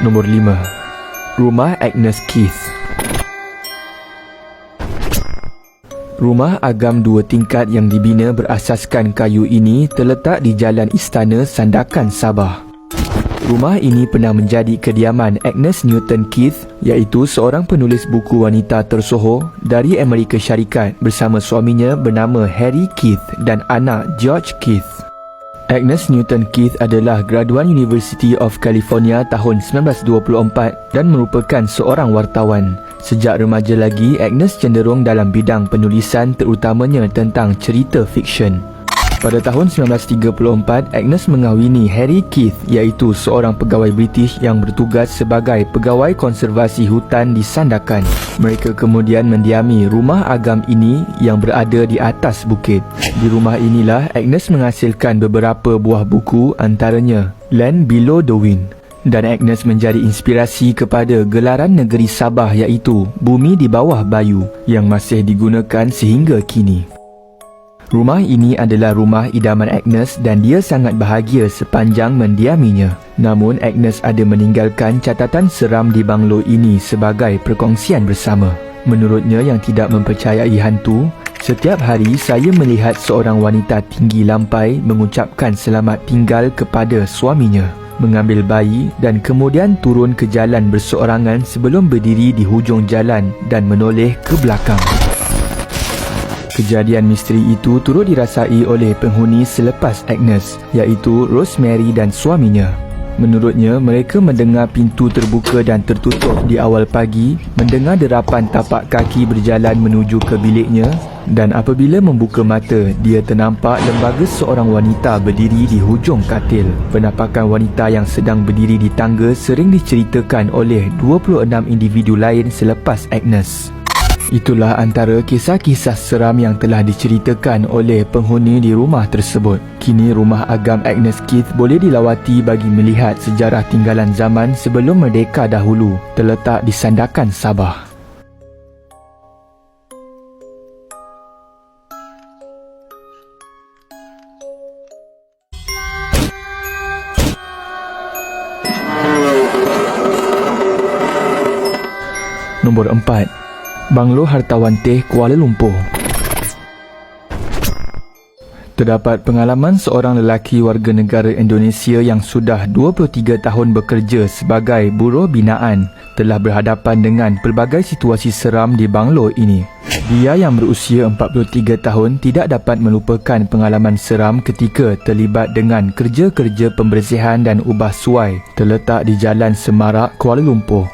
Nombor 5. Rumah Agnes Keith. Rumah agam 2 tingkat yang dibina berasaskan kayu ini terletak di Jalan Istana, Sandakan, Sabah. Rumah ini pernah menjadi kediaman Agnes Newton Keith, iaitu seorang penulis buku wanita tersohor dari Amerika Syarikat bersama suaminya bernama Harry Keith dan anak George Keith. Agnes Newton Keith adalah graduan University of California tahun 1924 dan merupakan seorang wartawan. Sejak remaja lagi, Agnes cenderung dalam bidang penulisan terutamanya tentang cerita fiksyen. Pada tahun 1934, Agnes mengahwini Harry Keith, iaitu seorang pegawai British yang bertugas sebagai pegawai konservasi hutan di Sandakan. Mereka kemudian mendiami rumah agam ini yang berada di atas bukit. Di rumah inilah Agnes menghasilkan beberapa buah buku, antaranya Land Below the Wind. Dan Agnes menjadi inspirasi kepada gelaran negeri Sabah, iaitu Bumi di Bawah Bayu, yang masih digunakan sehingga kini. Rumah ini adalah rumah idaman Agnes dan dia sangat bahagia sepanjang mendiaminya. Namun Agnes ada meninggalkan catatan seram di banglo ini sebagai perkongsian bersama. Menurutnya yang tidak mempercayai hantu, setiap hari saya melihat seorang wanita tinggi lampai mengucapkan selamat tinggal kepada suaminya, mengambil bayi dan kemudian turun ke jalan berseorangan sebelum berdiri di hujung jalan dan menoleh ke belakang. Kejadian misteri itu turut dirasai oleh penghuni selepas Agnes, iaitu Rosemary dan suaminya. Menurutnya, mereka mendengar pintu terbuka dan tertutup di awal pagi, mendengar derapan tapak kaki berjalan menuju ke biliknya, dan apabila membuka mata, dia ternampak lembaga seorang wanita berdiri di hujung katil. Penampakan wanita yang sedang berdiri di tangga sering diceritakan oleh 26 individu lain selepas Agnes. Itulah antara kisah-kisah seram yang telah diceritakan oleh penghuni di rumah tersebut. Kini rumah agam Agnes Keith boleh dilawati bagi melihat sejarah tinggalan zaman sebelum merdeka dahulu, terletak di Sandakan, Sabah. Nombor 4. Banglo Hartawan Teh, Kuala Lumpur. Terdapat pengalaman seorang lelaki warga negara Indonesia yang sudah 23 tahun bekerja sebagai buruh binaan telah berhadapan dengan pelbagai situasi seram di banglo ini. Dia yang berusia 43 tahun tidak dapat melupakan pengalaman seram ketika terlibat dengan kerja-kerja pembersihan dan ubah suai terletak di Jalan Semarak, Kuala Lumpur.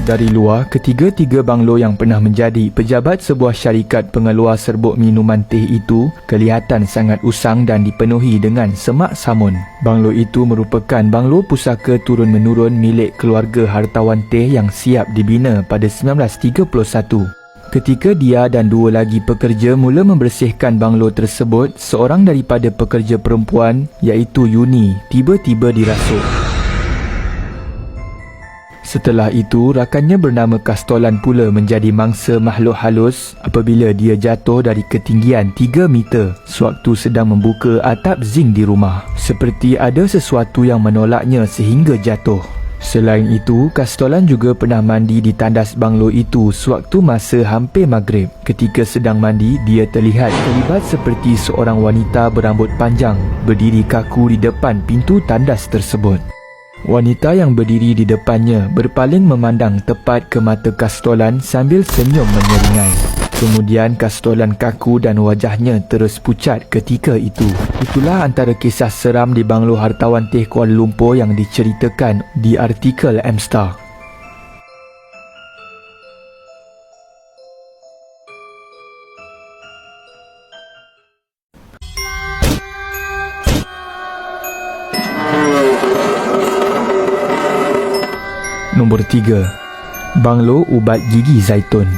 Dari luar, ketiga-tiga banglo yang pernah menjadi pejabat sebuah syarikat pengeluar serbuk minuman teh itu kelihatan sangat usang dan dipenuhi dengan semak samun. Banglo itu merupakan banglo pusaka turun-menurun milik keluarga hartawan teh yang siap dibina pada 1931. Ketika dia dan dua lagi pekerja mula membersihkan banglo tersebut, seorang daripada pekerja perempuan, iaitu Yuni, tiba-tiba dirasuk. Setelah itu, rakannya bernama Kastolan pula menjadi mangsa makhluk halus apabila dia jatuh dari ketinggian 3 meter sewaktu sedang membuka atap zinc di rumah. Seperti ada sesuatu yang menolaknya sehingga jatuh. Selain itu, Kastolan juga pernah mandi di tandas banglo itu sewaktu masa hampir maghrib. Ketika sedang mandi, dia terlihat terlibat seperti seorang wanita berambut panjang berdiri kaku di depan pintu tandas tersebut. Wanita yang berdiri di depannya berpaling memandang tepat ke mata Kastolan sambil senyum menyeringai. Kemudian Kastolan kaku dan wajahnya terus pucat ketika itu. Itulah antara kisah seram di Banglo Hartawan Teh, Kuala Lumpur yang diceritakan di artikel M-Star. Nombor 3. Banglo Ubat Gigi Zaitun.